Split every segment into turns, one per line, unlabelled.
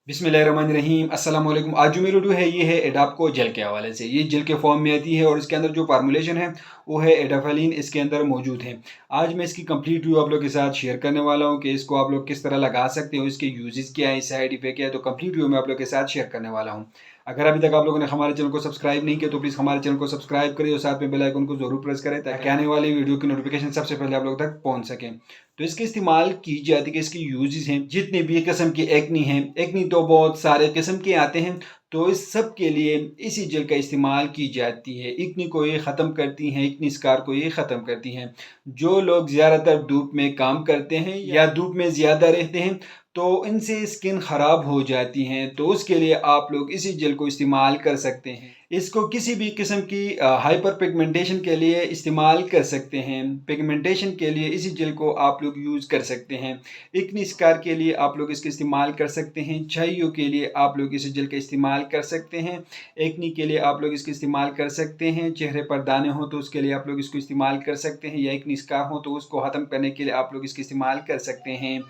बिस्मिल्लाहिर्रहमानिर्रहीम अस्सलाम वालेकुम। आज जो मेरी वीडियो है ये है एडाप्को जेल के हवाले से। ये जेल के फॉर्म में आती है और इसके अंदर जो फार्मूलेशन है वो है एडाफेलिन इसके अंदर मौजूद है। आज मैं इसकी कंप्लीट रिव्यू आप लोग के साथ शेयर करने वाला हूँ कि इसको आप लोग किस तरह लगा सकते हो, इसके यूजेस क्या है, साइड इफेक्ट क्या है, तो कंप्लीट रिव्यू मैं आप लोग के साथ शेयर करने वाला हूँ। अगर अभी तक आप लोगों ने हमारे चैनल को सब्सक्राइब नहीं किया तो प्लीज़ हमारे चैनल को सब्सक्राइब करें और साथ में बेल आइकन को जरूर प्रेस करें ताकि आने वाली वीडियो की नोटिफिकेशन सबसे पहले आप लोग तक पहुंच सकें। तो इसके इस्तेमाल की जाती है कि इसकी यूजेस हैं, जितनी भी किस्म की एक्नी हैं, एक्नी तो बहुत सारे किस्म के आते हैं, तो इस सब के लिए इसी जेल का इस्तेमाल की जाती है। एक्नी को ये ख़त्म करती हैं, एक्नी स्कार को ये ख़त्म करती हैं। जो लोग ज़्यादातर धूप में काम करते हैं या धूप में ज़्यादा रहते हैं तो इनसे स्किन ख़राब हो जाती हैं, तो उसके लिए आप लोग इसी जेल को इस्तेमाल कर सकते हैं। इसको किसी भी किस्म की हाइपर पिगमेंटेशन के लिए इस्तेमाल कर सकते हैं। पिगमेंटेशन के लिए इसी जेल को आप लोग यूज़ कर सकते हैं। एक्नी स्कार के लिए आप लोग इसका इस्तेमाल कर सकते हैं। छाइयों के लिए आप लोग इस जेल का इस्तेमाल कर सकते हैं। एक्नी के लिए आप लोग इसका इस्तेमाल कर सकते हैं। चेहरे पर दाने हो तो उसके लिए आप लोग इसको इस्तेमाल कर सकते हैं, या एक्नी स्कार हो तो उसको ख़त्म करने के लिए आप लोग इसका इस्तेमाल कर सकते हैं।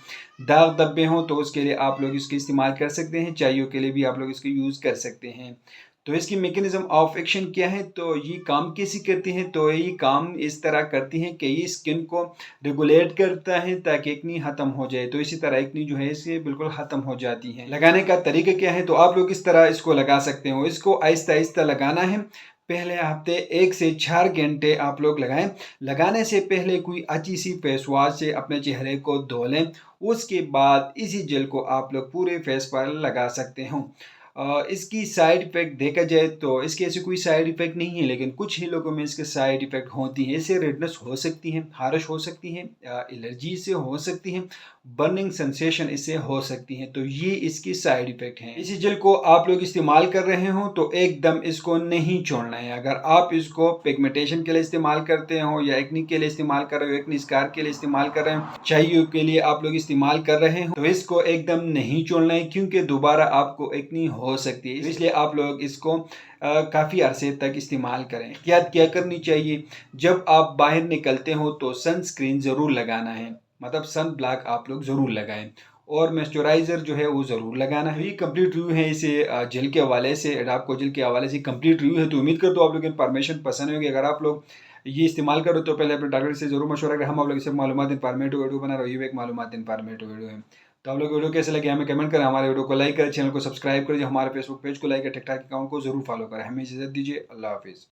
दाग धब्बे हों तो उसके लिए आप लोग इसका इस्तेमाल कर सकते हैं। चाइयों के लिए भी आप लोग इसको यूज़ कर सकते हैं। तो इसकी मैकेनिज्म ऑफ एक्शन क्या है, तो ये काम कैसी करती हैं, तो ये काम इस तरह करती हैं कि ये स्किन को रेगुलेट करता है ताकि एक्नी ख़त्म हो जाए। तो इसी तरह एक्नी जो है इससे बिल्कुल ख़त्म हो जाती है। लगाने का तरीका क्या है, तो आप लोग इस तरह इसको लगा सकते हो। इसको आहिस्ता आहिस्ता लगाना है। पहले हफ्ते 1 से 4 घंटे आप लोग लगाएं। लगाने से पहले कोई अच्छी सी फेस वॉश से अपने चेहरे को धो लें। उसके बाद इसी जेल को आप लोग पूरे फेस पर लगा सकते हो। इसकी साइड इफ़ेक्ट देखा जाए तो इसके ऐसे कोई साइड इफ़ेक्ट नहीं है, लेकिन कुछ ही लोगों में इसके साइड इफ़ेक्ट होती हैं। इससे रेडनेस हो सकती है, खारिश हो सकती है, एलर्जी से हो सकती है, बर्निंग सेंसेशन इससे हो सकती है। तो ये इसकी साइड इफ़ेक्ट हैं। इसी जेल को आप लोग इस्तेमाल कर रहे हो तो एकदम इसको नहीं छोड़ना है। अगर आप इसको पिगमेंटेशन के लिए इस्तेमाल करते हो या एक्नी के लिए इस्तेमाल कर रहे हो, एक्नी स्कार के लिए इस्तेमाल कर रहे हो, चाइयों के लिए आप लोग इस्तेमाल कर रहे हो, तो इसको एकदम नहीं छोड़ना है, क्योंकि दोबारा आपको एक्नी हो सकती है। इसलिए आप लोग इसको काफ़ी अरसे तक इस्तेमाल करें। एहतियात क्या करनी चाहिए, जब आप बाहर निकलते हो तो सनस्क्रीन ज़रूर लगाना है, मतलब सन ब्लॉक आप लोग ज़रूर लगाएं, और मॉइस्चराइज़र जो है वो ज़रूर लगाना है। ये कंप्लीट रिव्यू है इसे जेल के हवाले से, एडाप्को जेल के हवाले से कंप्लीट रिव्यू है। तो उम्मीद करता हूँ आप लोग इन्फॉर्मेशन पसंद होगी। अगर आप लोग ये इस्तेमाल करो तो पहले अपने डॉक्टर से ज़रूर मशवरा करें। हम आप लोग इसे मालूमात इन्फॉर्मेटिव वीडियो बना रहे हो, ये एक मालूमात इन्फॉर्मेटिव वीडियो है। तो आप लोग वीडियो कैसे लगे हमें कमेंट करें, हमारे वीडियो को लाइक करें, चैनल को सब्सक्राइब करें, हमारे फेसबुक पेज को लाइक करें, टिकटॉक अकाउंट को जरूर फॉलो करें। हमें इजाज़त दीजिए, अल्लाह हाफिज़।